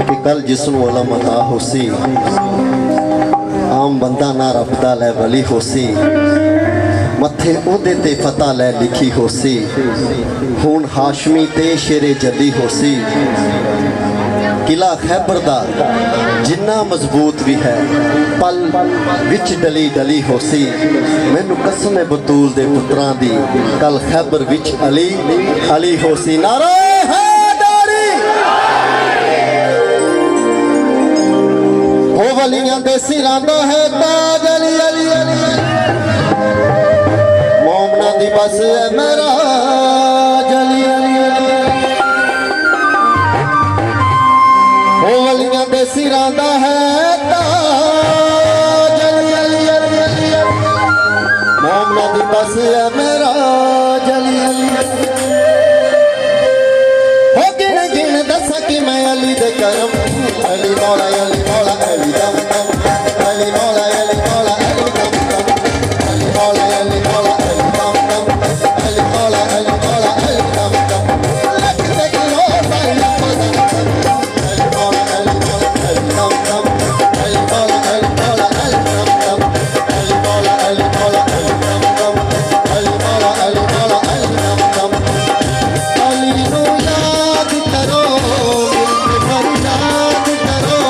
कि कल जिसनों अलम अता होसी आम बंदा ना रब दा लै वली होसी मथे ओहदे ते फतह लै लिखी होसी हुण हाशमी ते शेरे जली होसी किला खैबर दा जिन्ना मजबूत भी है पल विच डली डली होसी मैनू कसम है बतूल दे पुत्रां दी कल खैबर विच अली अली होसी नारा ओ वलियां दे सिरां दा है ताज अली अली अली मोमना दी बस है मेरा जली अली अली ओ वलियां दे सिरां दा है ताज अली अली अली अली मोमना दी बस है मेरा जली अली हो गिन गिन दसा कि मैं अली दे करम अली मौला अली मौला अली दम दम अली मौला अली मौला अली दम दम अली मौला अली मौला अली दम दम अली मौला अली मौला अली दम दम लख लख लो सारी अली मौला अली मौला अली दम दम अली मौला अली मौला अली दम दम अली मौला अली मौला अली दम दम अली मौला अली मौला अली दम दम अली नु याद करो फरियाद करो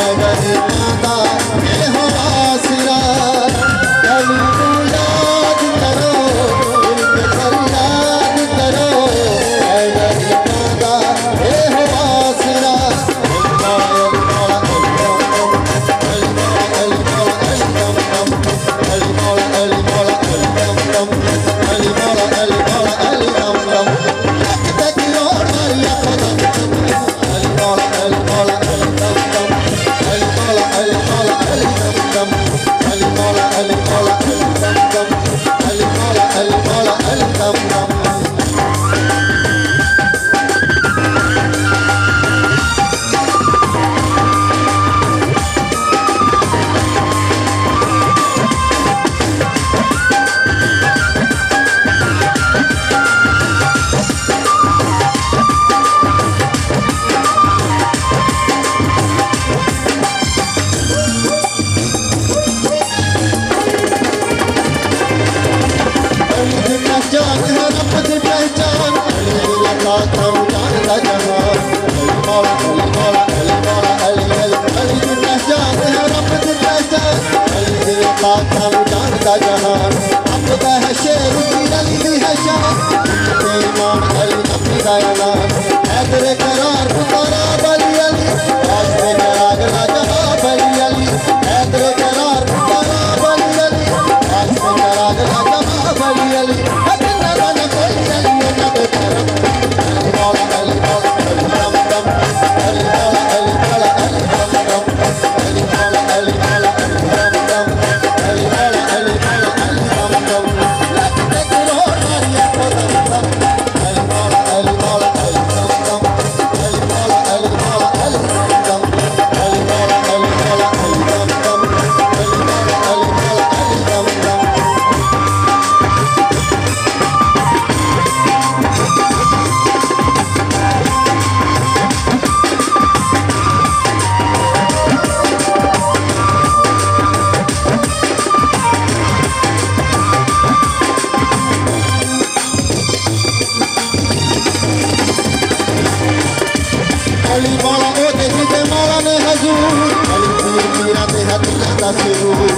अगर नादा ये हो आसरा अली नु याद करो फरियाद करो अगर नादा ये हो आसरा अली मौला अली मौला अली दम दम अली मौला अली मौला अली दम दम अली मौला अली मौला अली दम दम तक लो मारिया खुदा अली मौला अली मौला अली दम दम अली मौला अली मौला अली दम दम अली मौला अली मौला अली दम दम अली मौला अली मौला अली दम दम जान है रब दी पहचान अली लगा तुम जानदा जहान अली मौला अली मौला अली मौला अली अली अली दी पहचान है रब दी पहचान अली लगा तुम जानदा जहान अपदा है शेर की अली दी है शान ईमान अली नबी दा ऐलान हैदर करार पुकारा बली अली आज में करार राजा बली अली हैदर करार पुकारा बली अली आज में करार राजा बली अली अली मौला ओ तेरी के मौला ने हजूर अली पीर पीरा ते हथ लगा सुरूर